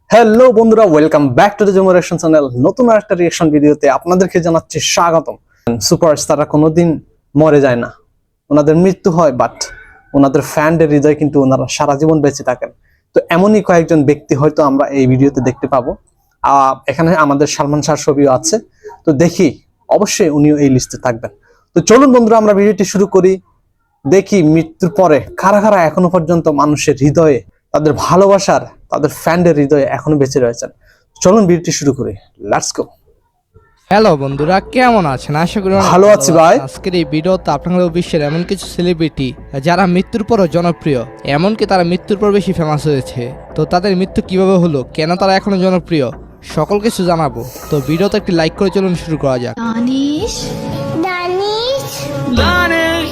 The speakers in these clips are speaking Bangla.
হ্যালো বন্ধুরা, welcome back to the Jumo reaction channel. নতুন একটা রিঅ্যাকশন ভিডিওতে আপনাদেরকে জানাচ্ছি স্বাগতম। সুপারস্টাররা কোনোদিন মরে যায় না, ওনাদের মৃত্যু হয়, বাট ওনাদের ফ্যানদের হৃদয় কিন্তু ওনারা সারা জীবন বেঁচে থাকেন। তো এমনই কয়েকজন ব্যক্তি হয়তো আমরা এই ভিডিওতে দেখতে পাবো। এখানে আমাদের সালমান শাহর ছবিও আছে, তো দেখি অবশ্যই উনিও এই লিস্টে থাকবেন। তো চলুন বন্ধুরা, আমরা ভিডিওটি শুরু করি। দেখি মৃত্যুর পরে কারা কারা এখনো পর্যন্ত মানুষের হৃদয়ে, তাদের ভালোবাসার, তাদের ফ্যানদের হৃদয়ে এখনো বেঁচে রয়েছেন। চলুন ভিডিওটি শুরু করি, লেটস গো। হ্যালো বন্ধুরা, কেমন আছেন? আশা করি অনেক ভালো আছি ভাই। আজকের এই ভিডিওতে আপনাদের বিশ্বের এমন কিছু সেলিব্রিটি যারা মৃত্যুর পরও জনপ্রিয়, এমনকি তারা মৃত্যুর পর বেশি ফেমাস হয়েছে। তো তাদের মৃত্যু কিভাবে হলো, কেন তারা এখনো জনপ্রিয়, সকল কিছু জানাবো। তো ভিডিওতে একটি লাইক করে চলুন শুরু করা যাক। দানিশ দানিশ দানিশ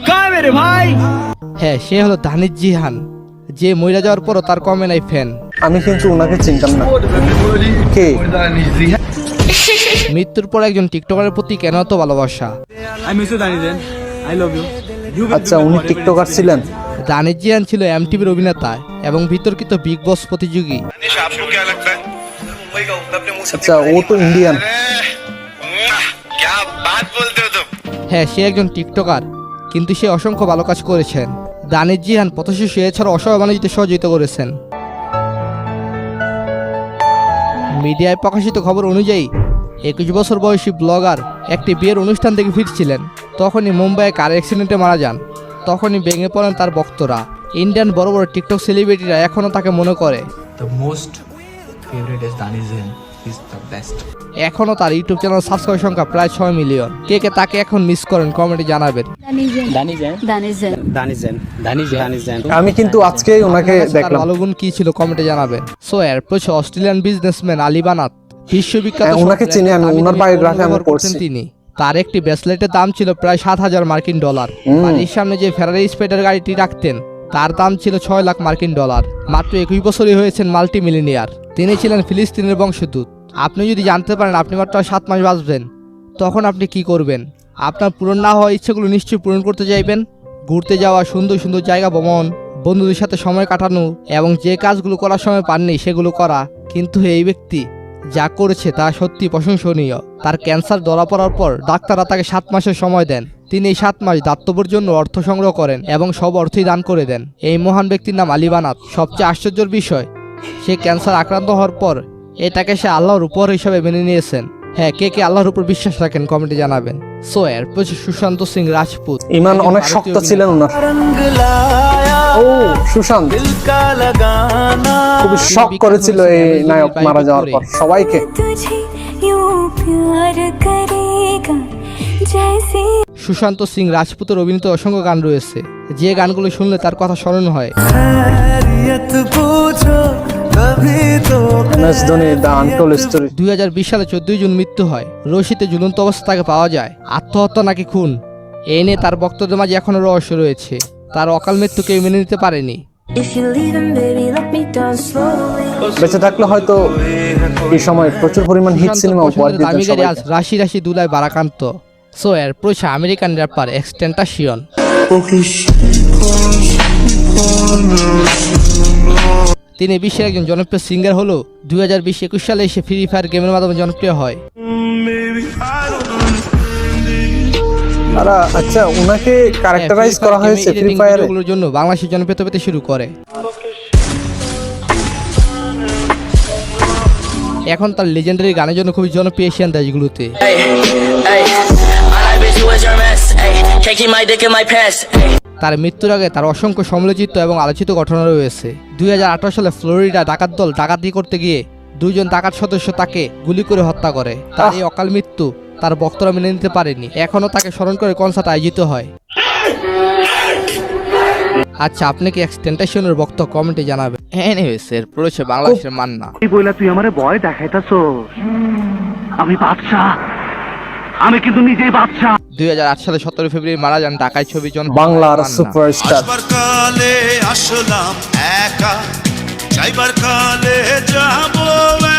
কয় মেরে ভাই? হ্যাঁ, সে হলো দানিশ জিহান, যে মইরা যাওয়ার পরও তার কমে নাই ফ্যান। আমি কিন্তু ওনাকে চিনতাম না। কে? মৃত্যুর পর একজন টিকটকারের প্রতি কেন এত ভালোবাসা? আচ্ছা, উনি টিকটকার ছিলেন? দানিশ জিহান ছিল এমটিভির অভিনেতা এবং বিতর্কিত বিগ বস প্রতিযোগী। আচ্ছা, ও তো ইন্ডিয়ান। হ্যাঁ, সে একজন টিকটকার, কিন্তু সে অসংখ্য ভালো কাজ করেছেন। দানিশ জিহান পথশিশু এছাড়া অসহায় মানুষদের সহযোগিতা করেছেন। মিডিয়ায় প্রকাশিত খবর অনুযায়ী 21 বছর বয়সী ব্লগার একটি বিয়ের অনুষ্ঠান থেকে ফিরছিলেন, তখনই মুম্বাইয়ে কার অ্যাক্সিডেন্টে মারা যান। তখনই ভেঙে পড়েন তার ভক্তরা। ইন্ডিয়ান বড় বড় টিকটক সেলিব্রিটিরা এখনও তাকে মনে করে। The most favorite is Dani Zain. He's the best. এখনও তার ইউটিউব চ্যানেল সাবস্ক্রাইব সংখ্যা প্রায় 6 মিলিয়ন। কে কে তাকে এখন মিস করেন কমেন্টে জানাবেন। আমি কিন্তু আজকেই ওনাকে তার দেখলাম। ভালো গুণ কি ছিল কমেন্টে জানাবেন। সো এর পর অস্ট্রেলিয়ান বিজনেসম্যান আলী বানাত, বিশ্ববিখ্যাত হ্যাঁ, ওনাকে চিনি আমি, ওনার বায়োগ্রাফি আমি পড়ছি। তিনি তার একটি ব্রেসলেটের দাম ছিল প্রায় 7,000 মার্কিন ডলার। বাড়ির সামনে যে ফেরারি স্পেডার গাড়িটি রাখতেন তার দাম ছিল 6 লাখ মার্কিন ডলার। মাত্র 21 বছরই হয়েছেন মাল্টি মিলিনিয়ার। তিনি ছিলেন ফিলিস্তিনের বংশোদ্ভূত। আপনি যদি জানতে পারেন আপনি মাত্র 7 মাস বাঁচবেন, তখন আপনি কি করবেন? আপনার পূরণ না হওয়া ইচ্ছেগুলো নিশ্চয়ই পূরণ করতে চাইবেন। ঘুরতে যাওয়া, সুন্দর সুন্দর জায়গা ভ্রমণ, বন্ধুদের সাথে সময় কাটানো এবং যে কাজগুলো করার সময় পাননি সেগুলো করা। কিন্তু এই ব্যক্তি যা করেছে তা সত্যি প্রশংসনীয়। তার ক্যান্সার ধরা পড়ার পর ডাক্তাররা তাকে 7 মাসের সময় দেন। তিনি এই 7 মাস দাতব্যের জন্য অর্থ সংগ্রহ করেন এবং সব অর্থই দান করে দেন। এই মহান ব্যক্তির নাম আলী বানাত। সবচেয়ে আশ্চর্যের বিষয়, সে ক্যান্সার আক্রান্ত হওয়ার পর এটাকে সে আল্লাহর উপর হিসাবে মেনে নিয়েছেন। হ্যাঁ, কে কে আল্লাহর উপর বিশ্বাস রাখেন কমেন্টে জানাবেন। সো এরপর সুশান্ত সিং রাজপুত, ইমান অনেক শক্ত ছিলেন ওনার। ও সুশান্ত খুবই শক করেছিল এই নায়ক মারা যাওয়ার পর সবাইকে। तुझे यूं प्यार करेगा जैसे সুশান্ত সিং রাজপুতের অভিনীত অসংখ্য গান রয়েছে, যে গানগুলো শুনলে তার কথা স্মরণ হয়। MS Dhoni, the untold story. 2020 সালে 14 জুন মৃত্যু হয়। রশিতে ঝুলন্ত অবস্থা তাকে পাওয়া যায়। আত্মহত্যা নাকি খুন, এই নিয়ে তার ভক্তদের মাঝে এখনো রহস্য রয়েছে। তার অকাল মৃত্যু কেউ মেনে নিতে পারেনি। If you leaving baby let me down slowly বেঁচে থাকলে হয়তো এই সময় প্রচুর পরিমাণ হিট সিনেমা উপহার দিতেন দামি গাড়ি আজ সবাইকে। রাশি রাশি দুলায় বারাকান্ত। সো এর প্রচুর আমেরিকান র্যাপার এক্সটেন্টাশিয়ন। তিনি বিশ্বের একজন জনপ্রিয় সিঙ্গার হলো 2020-21 সালে এসে ফ্রি ফায়ার গেমের মাধ্যমে জনপ্রিয় হয়। আচ্ছা, উনাকে ক্যারেক্টারাইজ করা হয়েছে ফ্রি ফায়ারে। ভিডিওগুলোর জন্য বাংলাদেশে জনপ্রিয়তা পেতে শুরু করে। এখন তার লেজেন্ডারি গানের জন্য খুবই জনপ্রিয় এশিয়ান দেশগুলোতে। তার মৃত্যুর আগে তার অসংখ্য সমালোচিত এবং আলোচিত ঘটনা রয়েছে। 2018 সালে ফ্লোরিডা ডাকাত দল ডাকাতি করতে গিয়ে 2 জন ডাকাত সদস্য তাকে গুলি করে হত্যা করে। তার এই অকাল মৃত্যু তার ভক্তরা মেনে নিতে পারেনি। এখনো তাকে স্মরণ করে কনসার্ট আয়োজিত হয়। আচ্ছা, আপনি কি এক্সটেন্টাশনের ভক্ত? কমেন্টে জানাবেন। এনিওয়েজ, এর পড়েছে বাংলাদেশের মান্না। এই বইলা তুই আমারে ভয় দেখাইতাছস? আমি বাদশা, আমি কিন্তু নিজেই বাদশা। 2008 সালে 17 ফেব্রুয়ারি মারা যান ঢাকায় ছবি জন বাংলার সুপারস্টার। আসবার কালে আসলাম একা, যাইবার কালে যাব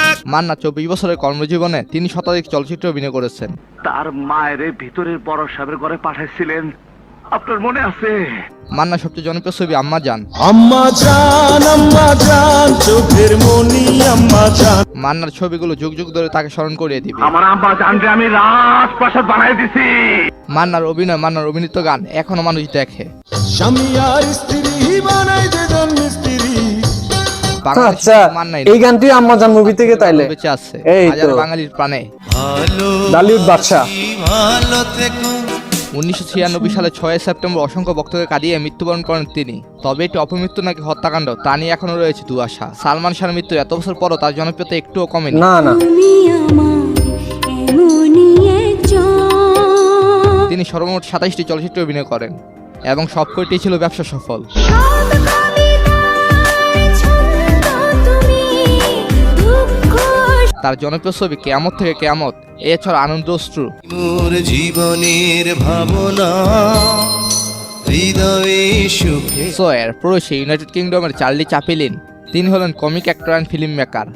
এক। মান্না 24 বছরের কর্মজীবনে তিনি শতাধিক চলচ্চিত্রে অভিনয় করেছেন। তার মায়ের ভিতরের বড় সাহেবের ঘরে পাঠাইছিলেন আপনার মনে আছে? মান্নার সবচেয়ে জনপ্রিয় ছবি আম্মা জান। আম্মা জান চোখের মনি আম্মা জান। মান্নার ছবিগুলো যুগ যুগ ধরে তাকে স্মরণ করিয়ে দিবে। আমার আম্মা জানরে আমি রাজপ্রাসাদ বানাই দিছি। মান্নার অভিনয়, মান্নার অভিনীত গান এখনো মানুষ দেখে। স্বামী আর স্ত্রী বানাই দেন মিস্ত্রি। বাংলাদেশে আচ্ছা, মান্নাই এই গানটি আম্মা জান মুভি থেকে তাইলে বেঁচে আছে এই তো। হাজার বাঙালির প্রাণে। ভালো ডালিউড বাদশা। ভালো থেকো। 1996 সালে 6 সেপ্টেম্বর অসংখ্য ভক্তকে কাটিয়ে মৃত্যুবরণ করেন তিনি। তবে এটি অপমৃত্যু নাকি হত্যাকাণ্ড তা নিয়ে এখনো রয়েছে দুআশা। সালমান শাহের মৃত্যু এত বছর পরও তার জনপ্রিয়তা একটুও কমেনি। না না, তুমি আমার এমনই একজন। তিনি সর্বমোট 27টি চলচ্চিত্রে অভিনয় করেন এবং সবকটি ছিল ব্যবসা সফল। শত কবিতায় ছন্দ তুমি, দুঃখ তার জনপ্রিয় ছবি কেয়ামত থেকে কেয়ামত, এছাড়া আনন্দ অশ্রু। মোর জীবনের ভাবনা হৃদয়ে সুখে। সো এর পড়োশী ইউনাইটেড কিংডমের চার্লি চ্যাপলিন, তিনি হলেন comic actor and film maker.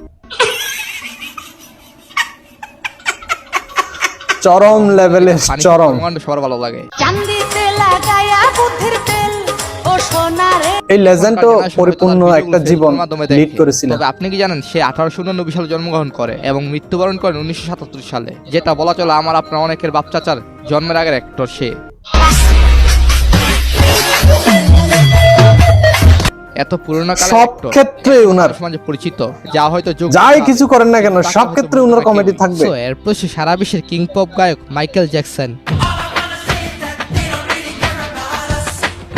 চরম লেভেলের চরম। সবার ভালো লাগে। চান্দিতে লাগায়া বুদ্ধির তেল ও সোনারে। এই লেজেন্ডও পরিপূর্ণ একটা জীবন লিড করেছিল। তবে আপনি কি জানেন সে 1899 সালে জন্মগ্রহণ করে এবং মৃত্যুবরণ করেন 1977 সালে, যেটা বলা চলে আমার আপনার অনেকের বাপ চাচার জন্মের আগের অ্যাক্টর সে। এত পুরোনো কালের সব actor, ক্ষেত্রে উনার সমাজে পরিচিত, যা হয়তো যোগ্য যাই না। কিছু করেন না কেন সব ক্ষেত্রে উনার কমেডি থাকবে। So, এরপর সে সারা বিশ্বের কিং পপ গায়ক মাইকেল জ্যাকসন।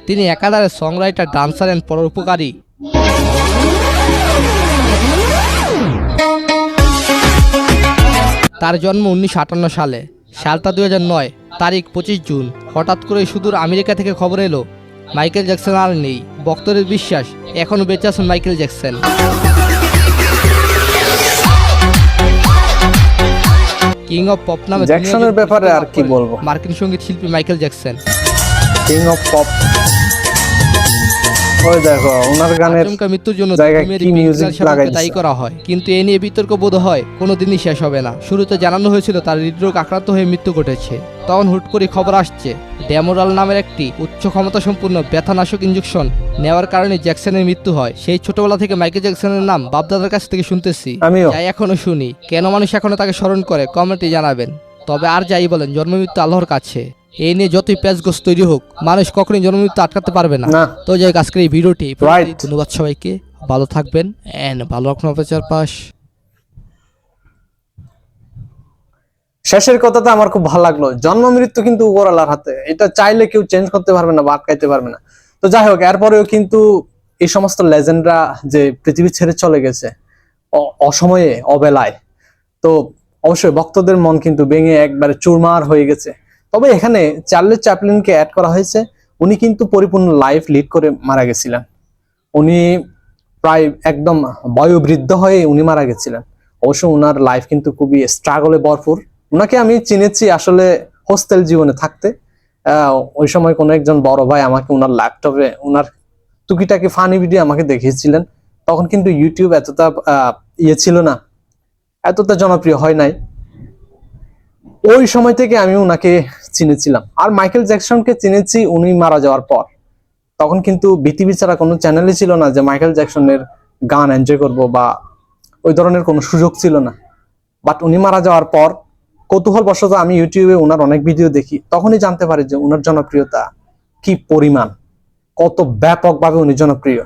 তিনি একাধারে সংরাইটার, ডান্সার এন্ড পরোপকারী। তার জন্ম 1958 সালে, সালটা 2009, তারিখ 25 জুন। হঠাৎ করে সুদূর আমেরিকা থেকে খবর এলো মাইকেল জ্যাকসন আর নেই। ভক্তদের বিশ্বাস এখনো বেঁচে আছেন Michael Jackson. King of pop নামে জ্যাকসনের ব্যাপারে আর কি বলবো। মার্কিন সঙ্গীত শিল্পী Michael Jackson. King of pop. ওই দেখো ওনার গানের আচমকা মৃত্যুর জন্য জায়গায় দুঃখ মেরে কি Pink music Floyd লাগাই সবাইকে দায়ী দিছে। করা হয়, কিন্তু এ নিয়ে বিতর্ক বোধ হয় কোনোদিনই শেষ হবে না। শুরুতে জানানো হয়েছিল তার হৃদরোগ আক্রান্ত হয়ে মৃত্যু ঘটেছে। তখন হুট করে খবর আসছে ডেমোরাল নামের একটি উচ্চ ক্ষমতা সম্পূর্ণ ব্যথানাশক ইনজেকশন নেওয়ার কারণে জ্যাকসনের মৃত্যু হয়। সেই ছোটবেলা থেকে মাইকেল জ্যাকসনের নাম বাপদাদার কাছ থেকে শুনতেছি, আমিও। যাই এখনো শুনি। কেন মানুষ এখনো তাকে স্মরণ করে কমেন্টে জানাবেন। তবে আর যাই বলেন, জন্ম মৃত্যু আল্লাহর কাছে। এই নিয়ে যতই প্যাচগোস তৈরি হোক, মানুষ কখনোই জন্ম মৃত্যু আটকাতে পারবে না। না। তো যাই হোক, আজকের এই ভিডিওটি এই পর্যন্তই। Right. ধন্যবাদ সবাইকে, ভালো থাকবেন এন্ড ভালো রাখুন আপনার চারপাশ। শেষের কথাটা আমার খুব ভালো লাগলো। জন্ম মৃত্যু কিন্তু উপরওয়ালার হাতে, এটা চাইলে কেউ চেঞ্জ করতে পারবে না বা আটকাইতে পারবে না। তো যাই হোক, এরপরেও কিন্তু এই সমস্ত লেজেন্ডরা যে পৃথিবী ছেড়ে চলে গেছে অসময়ে, অবেলায়, তো অবশ্যই ভক্তদের মন কিন্তু ভেঙে একবারে চুরমার হয়ে গেছে। তবে এখানে চার্লি চ্যাপলিনকে অ্যাড করা হয়েছে। উনি কিন্তু পরিপূর্ণ লাইফ লিড করে মারা গেছিলেন। উনি প্রায় একদম বয়োবৃদ্ধ হয়ে উনি মারা গেছিলেন। অবশ্য উনার লাইফ কিন্তু খুবই স্ট্রাগলে ভরপুর। উনাকে আমি চিনেছি আসলে হোস্টেল জীবনে থাকতে। ওই সময় কোনো একজন বড় ভাই আমাকে উনার ল্যাপটপে উনার টুকিটাকি ফানি ভিডিও আমাকে দেখিয়েছিলেন। তখন কিন্তু ইউটিউব এতটা ছিল না, এতটা জনপ্রিয় হয় নাই। ওই সময় থেকে আমি উনাকে চিনেছিলাম। আর মাইকেল জ্যাকসনকে চিনেছি উনি মারা যাওয়ার পর। তখন কিন্তু বিটিভি ছাড়া কোনো চ্যানেলই ছিল না যে মাইকেল জ্যাকসনের গান এনজয় করব, বা ওই ধরনের কোনো সুযোগ ছিল না। বাট উনি মারা যাওয়ার পর কৌতূহলবশত আমি ইউটিউবে ওনার অনেক ভিডিও দেখি, তখনই জানতে পারি যে ওনার জনপ্রিয়তা কি পরিমাণ, কত ব্যাপকভাবে উনি জনপ্রিয়,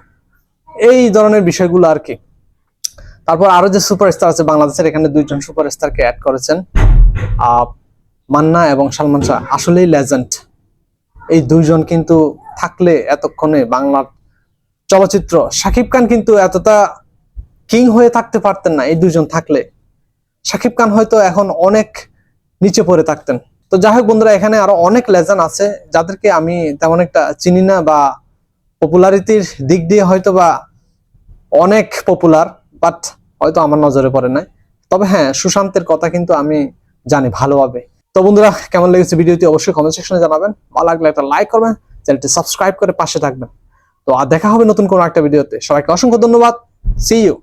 এই ধরনের বিষয়গুলো আর কি। তারপর আরো যে সুপারস্টার আছে বাংলাদেশের, এখানে দুইজন সুপারস্টারকে অ্যাড করেছেন, মান্না এবং সালমান শাহ। আসলেই লেজেন্ড এই দুইজন, কিন্তু থাকলে এতক্ষণে বাংলার চলচ্চিত্র, শাকিব খান কিন্তু এতটা কিং হয়ে থাকতে পারতেন না। এই দুইজন থাকলে শাকিব খান হয়তো এখন অনেক নিচে পড়ে থাকতেন। তো যাই হোক বন্ধুরা, এখানে আরো অনেক লেজেন্ড আছে যাদেরকে আমি তেমন একটা চিনি না, বা পপুলারিটির দিক দিয়ে হয়তো বা অনেক পপুলার, বাট হয়তো আমার নজরে পড়ে নাই। তবে হ্যাঁ, সুশান্তের কথা কিন্তু আমি জানি ভালোভাবে। তো বন্ধুরা, কেমন লেগেছে ভিডিওটি অবশ্যই কমেন্ট সেকশনে জানাবেন। ভালো লাগলে একটা লাইক করবেন, চ্যানেলটি সাবস্ক্রাইব করে পাশে থাকবেন। তো আর দেখা হবে নতুন কোনো একটা ভিডিওতে। সবাইকে অসংখ্য ধন্যবাদ। See you.